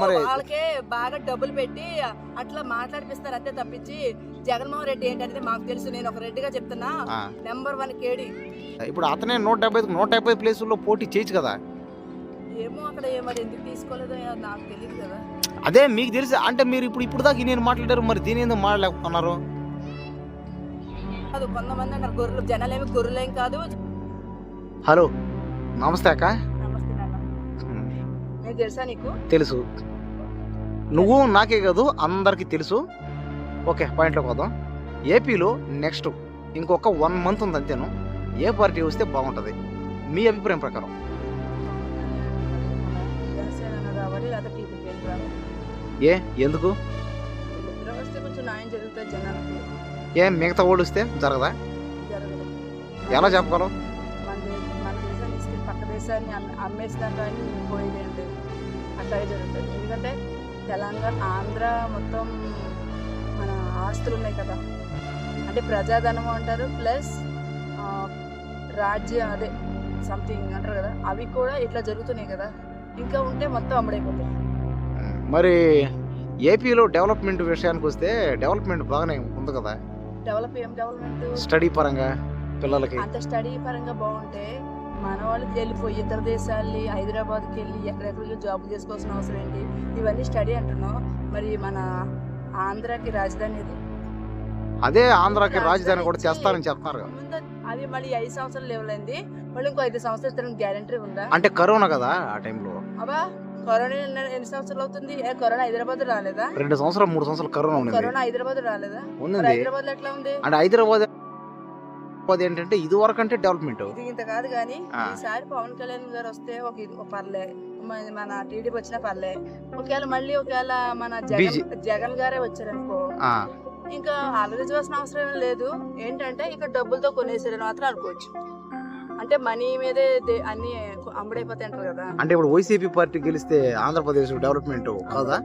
మరి వాళ్ళకే బాగా డబ్బులు పెట్టి అట్లా మాట్లాడిపిస్తారు అంతే తప్పించి జగన్మోహన్ రెడ్డి ఏంటంటే మాకు తెలుసు. నేను ఒక రెడ్డిగా చెప్తున్నా, నెంబర్ 1 కేడి. ఇప్పుడు అతనే 170 ప్లేసుల్లో పోటీ చేయొచ్చు కదా. ఏమో అక్కడ మరి ఎందుకు తీసుకోలేదో నాకు తెలియదు కదా. అదే మీకు తెలిసి అంటే మీరు ఇప్పుడు దాకా నేను మాట్లాడారు, మరి దీని ఎందుకు మాట్లాడలేకున్నారు? అది కొంతమంది అన్నారు గొర్రెలు, జనాలేమి గొర్రెలేం కాదు. హలో, నమస్తే అక్క. నమస్తే నాన్న. నేను తెలుసా నీకు? తెలుసు, నువ్వు నాకే కాదు అందరికి తెలుసు. ఓకే, పాయింట్లోకి పోదాం. ఏపీలో నెక్స్ట్ ఇంకొక 1 మంత్ ఉంది అంతేను. ఏ పార్టీ వస్తే బాగుంటుంది మీ అభిప్రాయం ప్రకారం? ఎందుకు? కొంచెం న్యాయం జరుగుతుంది జనాలకి. మిగతా వాళ్ళు వస్తే జరగదా? ఎలా చెప్పగలవు? మన దేశాన్ని తీసుకెళ్ళి పక్క దేశాన్ని అమ్మేసినా కానీ పోయేది అట్లాగే జరుగుతుంది. ఎందుకంటే తెలంగాణ, ఆంధ్ర మొత్తం మన ఆస్తులు ఉన్నాయి కదా, అంటే ప్రజాధనం అంటారు, ప్లస్ రాజ్య అదే సంథింగ్ అంటారు కదా, అవి కూడా ఇట్లా జరుగుతున్నాయి కదా. ఇంకా ఉంటే మొత్తం అమ్ముడైపోతాయి. మరి ఏపీలో డెవలప్మెంట్ విషయానికి వస్తే డెవలప్మెంట్ బాగానే ఉంది కదా. డెవలప్మెంట్ స్టడీ పరంగా పిల్లలకి అంత స్టడీ పరంగా బాగుంటే మన వాళ్ళకి వెళ్ళిపోయి ఇతర దేశాలు హైదరాబాద్కి వెళ్ళి ఎక్కడెక్కడికి జాబ్ చేసుకోవాల్సిన అవసరం ఏంటి? ఇవన్నీ స్టడీ అంటున్నావు. మరి మన ఆంధ్రాకి రాజధాని ఇది. అదే ఆంధ్రాకి రాజధాని కూడా చేస్తారని చెప్తున్నారు. అది మళ్ళీ 5 సంవత్సరాలు లేవలేంది, మళ్ళీ ఇంకో 5 సంవత్సరాలు గ్యారెంటీ ఉందా? అంటే కరోనా కదా ఆ టైంలో. అబ్బా, కరోనా ఎన్ని సంవత్సరాలు అవుతుంది? కరోనా హైదరాబాద్ రాలేదా? 2 సంవత్సరాలు 3 సంవత్సరాలు కరోనా ఉంది. కరోనా హైదరాబాద్ రాలేదా? హైదరాబాద్ ఎట్లా ఉంది? అంటే హైదరాబాద్ ఏంటంటే ఇది వరకు అంటే డెవలప్మెంట్ ఇది ఇంత కాదు. కానీ ఈసారి పవన్ కళ్యాణ్ గారు వస్తే ఒక పర్లే, మన టీడీపీ వచ్చినా పర్లే. ఒకవేళ మన జగన్ గారే వచ్చారనుకో, ఇంకా ఆలోచించవలసిన అవసరం లేదు. ఏంటంటే ఇక్కడ డబ్బులతో కొనేసారని మాత్రం అనుకోవచ్చు. అంటే మనీ మీదే అన్ని అమ్ముడైపోతాయి అంటారు కదా. అంటే ఇప్పుడు వైసీపీ పార్టీ గెలిస్తే ఆంధ్రప్రదేశ్ డెవలప్మెంట్ కాదా?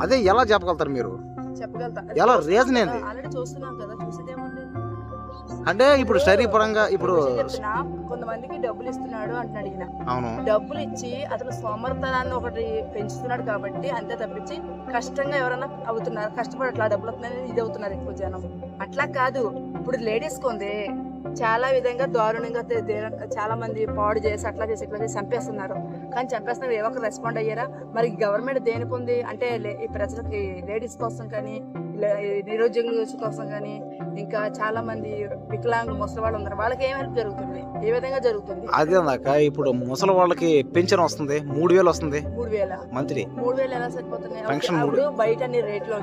అదే ఎలా చెప్పగలుగుతారు మీరు? చెప్పగలుగుతా. ఎలా రీజన్ ఏంది? ఆల్రెడీ చూస్తున్నాం కదా, చూసేదేముంది. అంటే ఇప్పుడు శరీరంగా ఇప్పుడు కొంతమందికి డబ్బులు ఇస్తున్నాడు అంటే అడిగిన, అవును, డబ్బులు ఇచ్చి అతను సోమర్థనాన్ని ఒకటి పెంచుతున్నాడు కాబట్టి అంతే తప్పించి కష్టంగా ఎవరైనా అవుతున్నారు, కష్టపడి అట్లా డబ్బులు అవుతున్నాయని ఇది అవుతున్నారు ఎక్కువ జనం. అట్లా కాదు. ఇప్పుడు లేడీస్ కొంది చాలా విధంగా దారుణంగా చాలా మంది పాడు చేసి అట్లా చేసి ఇట్లా చేసి చంపేస్తున్నారు. కానీ చంపేస్తున్నారు, ఏ ఒక్కరు రెస్పాండ్ అయ్యారా? మరి గవర్నమెంట్ దేనికి ఉంది అంటే ఈ ప్రజలకి, లేడీస్ కోసం కానీ, నిరుద్యోగుల కోసం కానీ, ఇంకా చాలా మంది వికలాంగులు ముసలి వాళ్ళు ఉన్నారు, వాళ్ళకి ఏం హెల్ప్ జరుగుతుంది? ఏ విధంగా జరుగుతుంది? అదేనాక ఇప్పుడు ముసలి వాళ్ళకి పెన్షన్ వస్తుంది, 3000 వస్తుంది. 3000 మంత్లీ. 3000 ఎలా సరిపోతున్నాయి? బయట అన్ని రేట్లు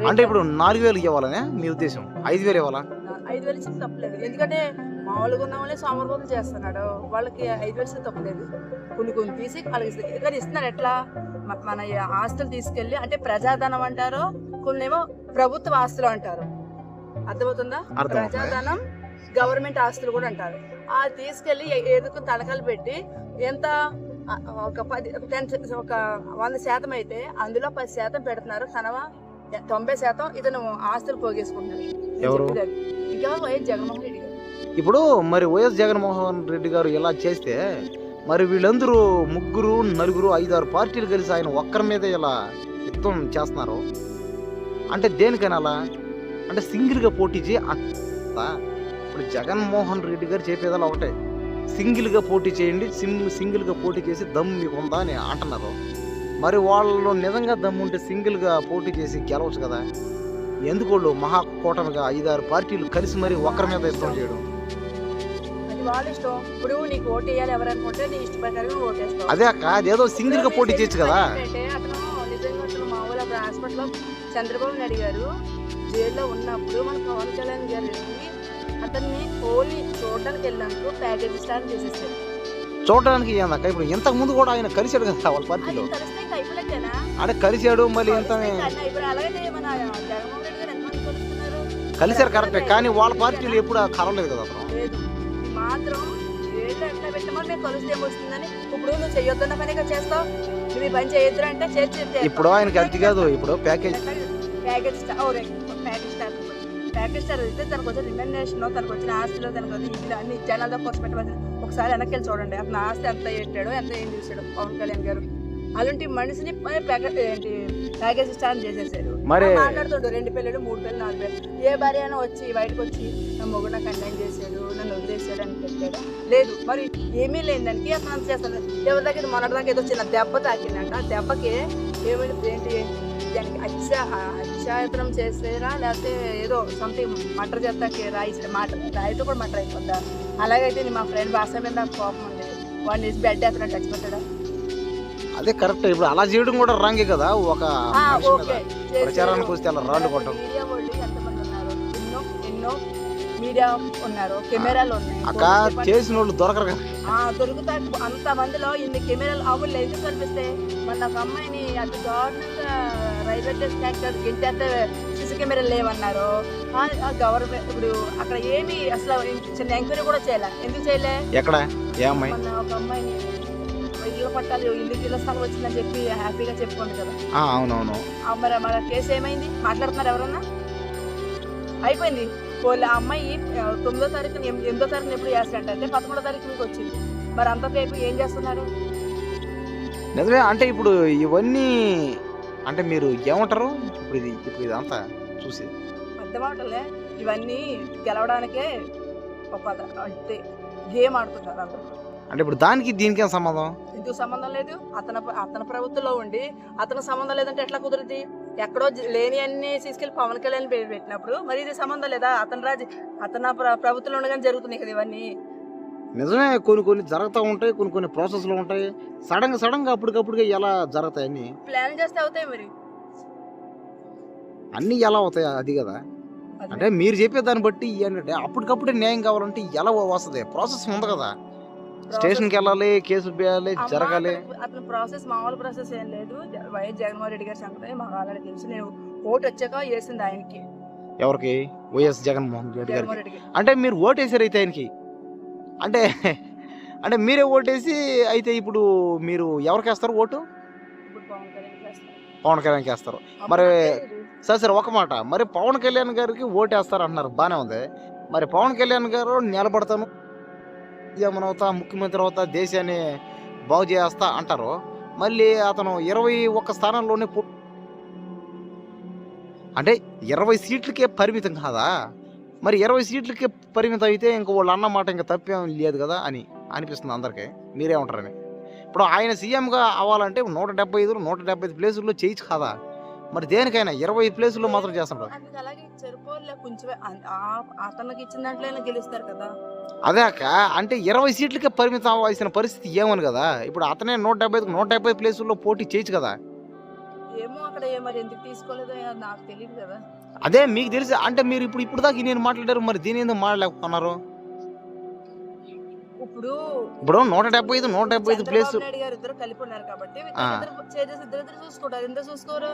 అంటే ఇప్పుడు 4000 ఇవ్వాలనే మీ ఉద్దేశం? 5000 ఇవ్వాలా? 5000 ఇచ్చి తప్పలేదు. ఎందుకంటే మామూలుగా ఉన్న వాళ్ళే సోమరిపోతులు చేస్తున్నాడు, వాళ్ళకి 5000 ఇస్తే తప్పలేదు. కొన్ని తీసి వాళ్ళకి ఇక్కడ ఇస్తున్నారు. ఎట్లా? మన ఆస్తులు తీసుకెళ్ళి, అంటే ప్రజాధనం అంటారు, కొన్నేమో ప్రభుత్వ ఆస్తులు అంటారు. అర్థమవుతుందా? ప్రజాధనం, గవర్నమెంట్ ఆస్తులు కూడా అంటారు. ఆ తీసుకెళ్లి ఏదో తనఖాలు పెట్టి ఎంత ఒక 100% అయితే అందులో 10% పెడుతున్నారు. కనవా 90% ఇతను ఆస్తులు పోగేసుకుంటారు. ఇంకా వైఎస్ జగన్మోహన్ రెడ్డి గారు. ఇప్పుడు మరి వైఎస్ జగన్మోహన్ రెడ్డి గారు ఇలా చేస్తే మరి వీళ్ళందరూ 3, 4, 5, 6 పార్టీలు కలిసి ఆయన ఒక్కరి మీద ఇలా యుద్ధం చేస్తున్నారు అంటే దేనికైనా అలా? అంటే సింగిల్గా పోటీ చేయి. ఇప్పుడు జగన్మోహన్ రెడ్డి గారు చెప్పేదలా ఒకటే, సింగిల్గా పోటీ చేయండి, సింగిల్గా పోటీ చేసి దమ్ము మీకు ఉందా అని అంటున్నారు. మరి వాళ్ళు నిజంగా దమ్ము ఉంటే సింగిల్గా పోటీ చేసి గెలవచ్చు కదా. ఎందుకు వాళ్ళు మహాకూటమిగా 5, 6 పార్టీలు కలిసి మరి ఒక్కరి మీద యుద్ధం చేయడం? వాళ్ళ ఇష్టం. ఇప్పుడు నీకు ఓటు వేయాలి ఎవరనుకుంటే నీ ఇష్ట ప్రకారం ఓటేస్తావు. అదే అక్క, అదేదో సింగిల్ గా పోటీ చేయొచ్చు కదా. అతను నిజంగా మామూలు అప్పుడు హాస్పిటల్లో చంద్రబాబు నాయుడు గారు జైల్లో ఉన్నప్పుడు మన పవన్ కళ్యాణ్ గారు అతన్ని ఓన్లీ చూడడానికి వెళ్ళినందుకు ప్యాకేజ్ స్టార్ట్ చేసేసారు. చూడడానికి ఏందక్క? ఇప్పుడు ఇంతకు ముందు కూడా ఆయన కలిసాడు కదా వాళ్ళ పార్టీలో. అంటే కలిసాడు మళ్ళీ ఎంత కలిసారు కరెక్టే, కానీ వాళ్ళ పార్టీలో ఎప్పుడు కలవలేదు కదా అతను. మాత్రం ఎట్లా పెట్టమని మేము కలిస్తే ఏమొస్తుందని. ఇప్పుడు నువ్వు చెయ్యొద్దన్న పనిగా చేస్తావు, నువ్వు ఈ పని చేయొద్దు అంటే చేస్తే ఇప్పుడు ఆయనకి అది కాదు, ఇప్పుడు ప్యాకేజ్ స్టార్ అయితే తనకు వచ్చిన రికగ్నేషన్, తనకు వచ్చిన ఆస్తిలో, తనకు వచ్చిన ఇల్లు అన్ని జనాలతో ఖర్చు పెట్టవలసింది. ఒకసారి వెనక్కి వెళ్ళి చూడండి అతను ఆస్తి ఎంత పెట్టాడో, ఎంత ఏం చూసాడు పవన్ కళ్యాణ్ గారు. అలాంటి మనిషిని ప్యాకేజ్ స్టాండ్ చేసేసారు. మరి మాట్లాడుతుండ్రు 2 పెళ్ళిళ్ళు 3 పెళ్ళి 4 పెళ్ళి. ఏ భార్య అయినా వచ్చి బయటకు వచ్చి నా మొగుడు నాకు అన్యాయం చేశాడు, నన్ను వదిలేసాడు అని పెట్టాడు లేదు. మరి ఏమీ లేని దానికి అసలు అంత చేస్తాను. ఎవరి దగ్గర మొన్నటి దాకా ఏదో చిన్న దెబ్బ తాకిందంట. ఆ దెబ్బకి ఏమైంది ఏంటి దానికి అత్యాయత్నం చేసేనా లేకపోతే ఏదో సంథింగ్ మటర్ చేస్తాకి రాయితో కూడా మటర్ అయిపోద్దా? అలాగైతే మా ఫ్రెండ్ భాష మీద నాకు కోపం ఉంది. వాడిని వేసి బెడ్ ఎత్తనా చచ్చిపోతాడా? అదే కరెక్ట్. ఇప్పుడు అలా చేయడం కూడా రాంగే కదా. ఒక మనిషి మీద ఓకే ప్రచారానికి వస్తే అలా రాళ్ళు కొట్టడం. మీడియా వాళ్ళు ఎంతమంది ఉన్నారు? ఎన్నో మీడియా ఉన్నారు, కెమెరాలు ఉన్నాయి. అక్క చేసిన వాళ్ళు దొరకరు కదా. దొరుకుతా అంత మందిలో ఇన్ని కెమెరాలు ఆవులు ఎందుకు కనిపిస్తాయి? మన ఒక అమ్మాయిని అతి దారుణంగా రైల్వే స్టేషన్ యాక్టర్ గెంటేస్తే సీసీ కెమెరాలు లేవన్నారు. గవర్నమెంట్ ఇప్పుడు అక్కడ ఏమి అసలు చిన్న ఎంక్వైరీ కూడా చేయలే. ఎందుకు చేయలే? ఎక్కడ ఏ అమ్మాయి? మన ఒక అమ్మాయిని ఇళ్ళ పట్టాలి ఇళ్ళ స్థలం వచ్చిందని చెప్పి హ్యాపీగా చెప్పుకోండి కదా. అవునవును. మరి మన కేసు ఏమైంది? మాట్లాడుతున్నారు ఎవరన్నా? అయిపోయింది. వాళ్ళ అమ్మాయి 9వ తారీఖున 8వ తారీఖున ఎప్పుడు యాక్సిడెంట్ అయితే 11వ తారీఖు మీకు వచ్చింది. మరి అంతసేపు ఏం చేస్తున్నారు? నిజమే. అంటే ఇప్పుడు ఇవన్నీ అంటే మీరు ఏమంటారు? ఇప్పుడు ఇదంతా చూసి అర్థమవటలే. ఇవన్నీ గెలవడానికే ఒక అంటే గేమ్ ఆడుతున్నారు అందరూ. అంటే ఇప్పుడు దానికి దీనికి ఏం సంబంధం? ఎందుకు సంబంధం లేదు? అతని ప్రభుత్వంలో ఉండి అతనికి సంబంధం లేదంటే ఎట్లా కుదురుద్ది? ఎక్కడో లేని అన్ని తీసుకెళ్లి పవన్ కళ్యాణ్ పెట్టినప్పుడు మరి ఇది సంబంధం లేదా? అతని ప్రభుత్వంలో ఉండగానే జరుగుతున్నాయి కదా ఇవన్నీ. నిజమే. కొన్ని జరుగుతూ ఉంటాయి, కొన్ని ప్రాసెస్లు ఉంటాయి. సడన్ గా అప్పటికప్పుడుగా ఎలా జరుగుతాయి అన్ని ప్లాన్ చేస్తే అవుతాయి. మరి అన్ని ఎలా అవుతాయి? అది కదా. అంటే మీరు చెప్పే దాన్ని బట్టి ఏంటంటే అప్పటికప్పుడే న్యాయం కావాలంటే ఎలా వస్తుంది? ప్రాసెస్ ఉంది కదా. స్టేషన్కి వెళ్ళాలి, కేసు వేయాలి, జరగాలి. అతని ప్రాసెస్ మామూలు ప్రాసెస్ ఏం లేదు. వైఎస్ జగన్మోహన్ రెడ్డి గారి సంగతి మాకు ఆల్రెడీ తెలుసు. నేను ఓటు వచ్చాక వేసింది ఆయనకి. ఎవరికి? వైఎస్ జగన్మోహన్ రెడ్డి గారికి. రెడ్డికి. అంటే మీరు ఓటు వేసారు అయితే ఆయనకి. అంటే మీరే ఓటేసి అయితే ఇప్పుడు మీరు ఎవరికి వేస్తారు ఓటు? ఇప్పుడు పవన్ కళ్యాణ్ చేస్తారు. పవన్ కళ్యాణ్కి వేస్తారు. మరి సరే ఒక మాట, మరి పవన్ కళ్యాణ్ గారికి ఓటు వేస్తారు అంటున్నారు, బాగానే ఉంది. మరి పవన్ కళ్యాణ్ గారు నిలబడతాను, అవుతా, ముఖ్యమంత్రి అవుతా, దేశాన్ని బాగు చేస్తా అంటారు. మళ్ళీ అతను 21 స్థానాల్లోనే అంటే 20 సీట్లకే పరిమితం కాదా? మరి 20 సీట్లకే పరిమితం అయితే ఇంక వాళ్ళు అన్నమాట ఇంకా తప్పేం లేదు కదా అని అనిపిస్తుంది అందరికీ. మీరేమంటారని? ఇప్పుడు ఆయన సీఎంగా అవ్వాలంటే 175 ప్లేసుల్లో చేయొచ్చు కదా. మరి దేనికైనా 20 ప్లేసుల్లో మాత్రం చేస్తుంటారు. అలాగే చెరుకోలే కొంచెం అతనికి ఇచ్చిన దాంట్లో గెలుస్తారు కదా. అదే అక్క, అంటే 20 సీట్లకే పరిమితం అవ్వాల్సిన పరిస్థితి ఏమని కదా. ఇప్పుడు అతనే 170 ప్లేసుల్లో పోటీ చేయొచ్చు కదా. ఏమో అక్కడ మరి ఎందుకు తీసుకోలేదో నాకు తెలియదు కదా. అదే మీకు తెలుసు. అంటే మీరు ఇప్పుడు దాకా నేను మాట్లాడారు, మరి దీని ఎందుకు మాట్లాడలేకున్నారు? ఇప్పుడు 175 ప్లేస్ ఇద్దరు కలిపి ఉన్నారు కాబట్టి చూసుకుంటారు. ఎందుకు చూసుకోరు?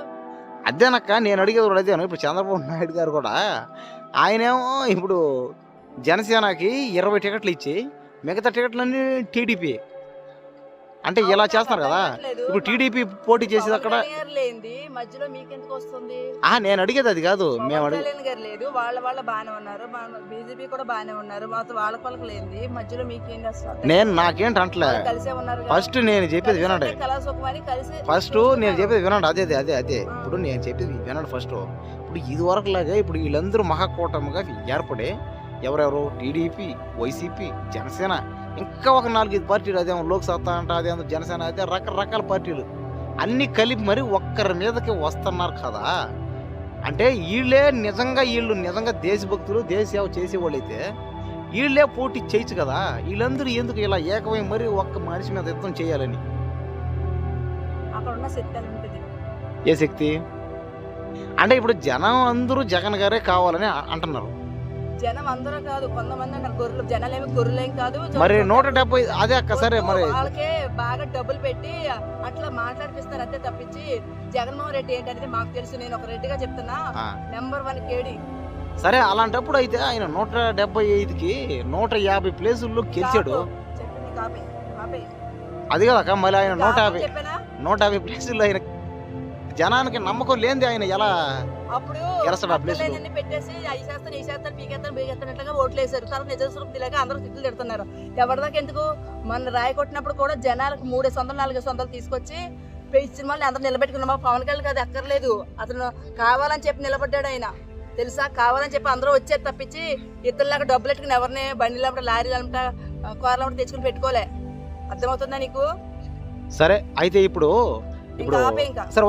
అదేనక్క నేను అడిగేది కూడా అదేను. ఇప్పుడు చంద్రబాబు నాయుడు గారు కూడా ఆయనేమో ఇప్పుడు జనసేనకి 20 టికెట్లు ఇచ్చి మిగతా టికెట్లన్నీ టీడీపీ అంటే ఇలా చేస్తున్నారు కదా. ఇప్పుడు టీడీపీ పోటీ చేసేది అక్కడ మధ్యలో మీకెందుకు వస్తుంది? నేను అడిగేది అది కాదు. మేము లేదు వాళ్ళ బాగానే ఉన్నారు, బీజేపీ కూడా బాగానే ఉన్నారు, మాతో వాళ్ళకి లేని మధ్యలో మీకేం చేస్తారు? నేను నాకేంటి అంటలే. కలిసే ఉన్నారు. ఫస్ట్ నేను చెప్పేది వినండి. అదే ఇప్పుడు నేను చెప్పేది వినండి. ఫస్ట్ ఇప్పుడు ఇది వరకు లాగా ఇప్పుడు వీళ్ళందరూ మహాకూటమిగా ఏర్పడే ఎవరెవరు? టీడీపీ, వైసీపీ, జనసేన, ఇంకా ఒక 4-5 పార్టీలు, అదేమో లోక్ సత్తా అంట, అదేమో జనసేన, అదే రకరకాల పార్టీలు అన్ని కలిపి మరి ఒక్కరి మీదకి వస్తున్నారు కదా. అంటే వీళ్ళు నిజంగా దేశభక్తులు, దేశ సేవ చేసేవాళ్ళు అయితే వీళ్ళే పోటీ చేయొచ్చు కదా. వీళ్ళందరూ ఎందుకు ఇలా ఏకమై మరి ఒక్క మనిషి మీద యుద్ధం చేయాలని? ఏ శక్తి? అంటే ఇప్పుడు జనం అందరూ జగన్ గారే కావాలని అంటున్నారు. జనం అందరూ కాదు, కొంతమంది అంటారు గొర్రెలు. జనాలేమి గొర్రెలేం కాదు. మరి 170 అదే అక్క. సరే మరి వాళ్ళకే బాగా డబ్బులు పెట్టి అట్లా మాట్లాడిపిస్తారు అంతే తప్పించి జగన్మోహన్ రెడ్డి ఏంటనేది మాకు తెలుసు. నేను ఒక రెడ్డిగా చెప్తున్నా, నెంబర్ 1 కేడి. సరే అలాంటప్పుడు అయితే ఆయన 175కి 150 ప్లేసుల్లో గెలిచాడు. అది కదక్క. మళ్ళీ ఆయన 150 ప్లేసుల్లో ఆయన జనానికి నమ్మకం లేనిది ఆయన ఎలా గెలుస్తాడు? ఆ ప్లేస్ పెట్టేసి ఓట్లు వేసారు. తర్వాత నిజస్వరూపం తెలియక అందరూ తిట్లు తిడుతున్నారు. ఎవరిదాకా ఎందుకు? మన రాయి కొట్టినప్పుడు కూడా జనాలకు 300-400 తీసుకొచ్చి సినిమాలు అందరూ నిలబెట్టుకున్నామా? పవన్ కళ్యాణ్ కాదు అక్కర్లేదు, అతను కావాలని చెప్పి నిలబడ్డాడు ఆయన, తెలుసా? కావాలని చెప్పి అందరూ వచ్చేది తప్పించి ఇతరులాగా డబ్బులు పెట్టుకుని ఎవరిని బండిలో లారీలు కూరలు తెచ్చుకుని పెట్టుకోలే. అర్థమవుతుందా నీకు? సరే అయితే ఇప్పుడు ఇంకా ఆపే ఇంకా. సరే